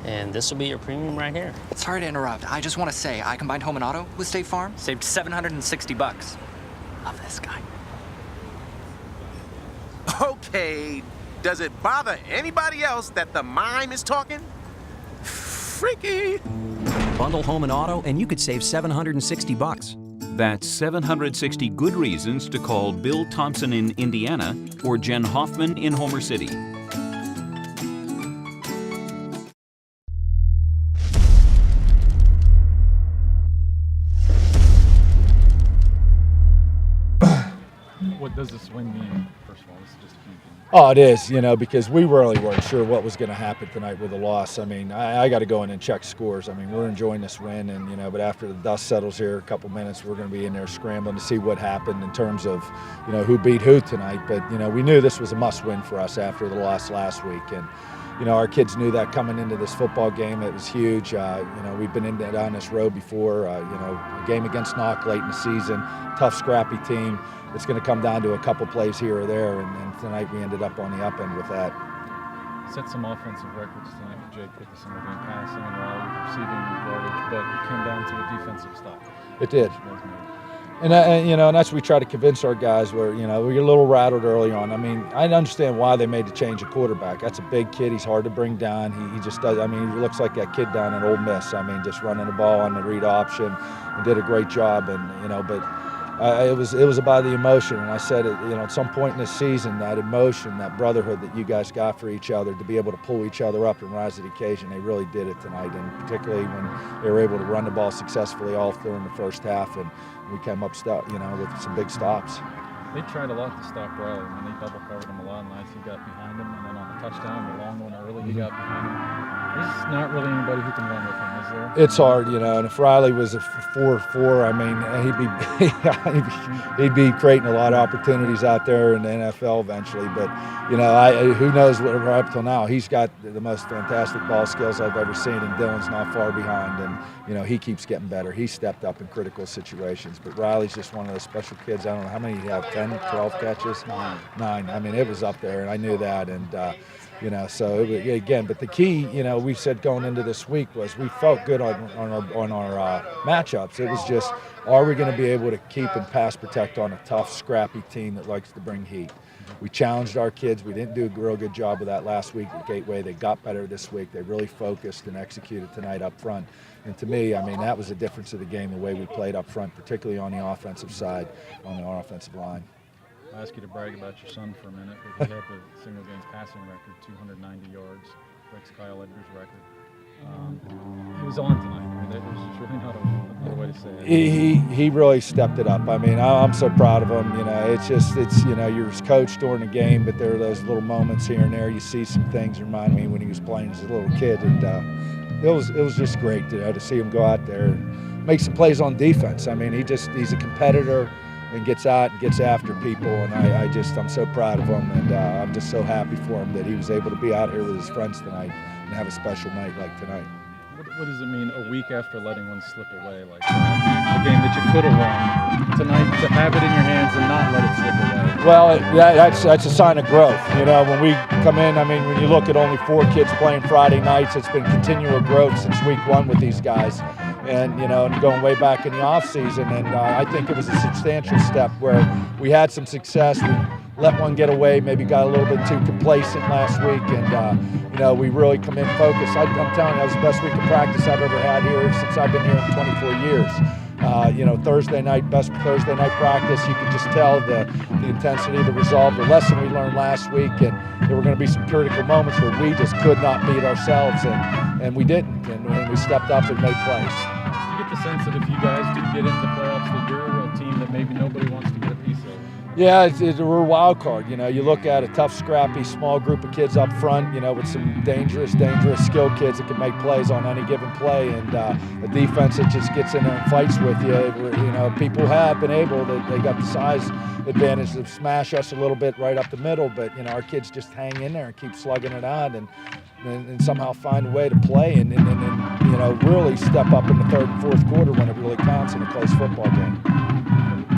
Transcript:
and this will be your premium right here. Sorry to interrupt. I just want to say, I combined home and auto with State Farm. Saved $760. Love this guy. Okay, does it bother anybody else that the mime is talking? Freaky. Bundle home and auto, and you could save $760. That's 760 good reasons to call Bill Thompson in Indiana or Jen Hoffman in Homer City. What does this win mean? First of all, this is just a huge game. Oh, it is, because we really weren't sure what was going to happen tonight with the loss. I mean, I got to go in and check scores. I mean, we're enjoying this win, and but after the dust settles here, a couple minutes, we're going to be in there scrambling to see what happened in terms of, who beat who tonight. But we knew this was a must-win for us after the loss last week, and our kids knew that coming into this football game. It was huge. We've been down this road before. A game against Knock late in the season, tough, scrappy team. It's going to come down to a couple plays here or there, and tonight we ended up on the up end with that. Set some offensive records tonight with Jake with the single game passing and Riley with receiving yardage, but it came down to a defensive stop. It did. And that's what we try to convince our guys where, we were a little rattled early on. I mean, I understand why they made the change of quarterback. That's a big kid. He's hard to bring down. He just does. I mean, he looks like that kid down in Ole Miss. I mean, just running the ball on the read option and did a great job. And, but it was about the emotion. And I said, at some point in this season, that emotion, that brotherhood that you guys got for each other, to be able to pull each other up and rise to the occasion, they really did it tonight. And particularly when they were able to run the ball successfully all during the first half. And we came up, with some big stops. They tried a lot to stop Riley. I mean, they double covered him a lot. Nice, he got behind him, and then on the touchdown, the long one early, he got behind him. There's not really anybody who can run with him, is there? It's hard, and if Riley was a 4-4, I mean, he'd be creating a lot of opportunities out there in the NFL eventually. But who knows what we're up till now? He's got the most fantastic ball skills I've ever seen, and Dylan's not far behind. And he keeps getting better. He stepped up in critical situations. But Riley's just one of those special kids. I don't know how many you have, 10, 12 catches? Nine. I mean, it was up there, and I knew that. And so again, but the key, we said going into this week was we felt good on our matchups. It was just, are we going to be able to keep and pass protect on a tough, scrappy team that likes to bring heat? We challenged our kids. We didn't do a real good job of that last week at Gateway. They got better this week. They really focused and executed tonight up front. And to me, I mean, that was the difference of the game, the way we played up front, particularly on the offensive side, on the offensive line. I'll ask you to brag about your son for a minute, because he had the single games passing record, 290 yards, breaks Kyle Edgar's record. He was on tonight. I mean, there's really not another way to say it. He really stepped it up. I mean, I'm so proud of him. You're his coach during the game, but there are those little moments here and there. You see some things remind me when he was playing as a little kid, and it was just great to see him go out there and make some plays on defense. I mean, he's a competitor and gets out and gets after people, and I'm so proud of him, and I'm just so happy for him that he was able to be out here with his friends tonight and have a special night like tonight. What does it mean a week after letting one slip away like that? A game that you could have won tonight, to have it in your hands and not let it slip away? Well, that's a sign of growth. When we come in, I mean, when you look at only 4 kids playing Friday nights, it's been continual growth since week 1 with these guys. And, and going way back in the off season. And I think it was a substantial step where we had some success. We let one get away, maybe got a little bit too complacent last week. And, we really come in focused. I'm telling you, that was the best week of practice I've ever had here since I've been here in 24 years. Best Thursday night practice, you could just tell the intensity, the resolve, the lesson we learned last week, and there were going to be some critical moments where we just could not beat ourselves, and we didn't, and we stepped up and made plays. Do you get the sense that if you guys do get into the playoffs, that you're a team that maybe nobody wants to get a piece of? Yeah, we're a wild card. You look at a tough, scrappy, small group of kids up front, with some dangerous, skilled kids that can make plays on any given play, and a defense that just gets in there and fights with you. People have been able to, they got the size advantage to smash us a little bit right up the middle, but, our kids just hang in there and keep slugging it on and somehow find a way to play and really step up in the third and fourth quarter when it really counts in a close football game.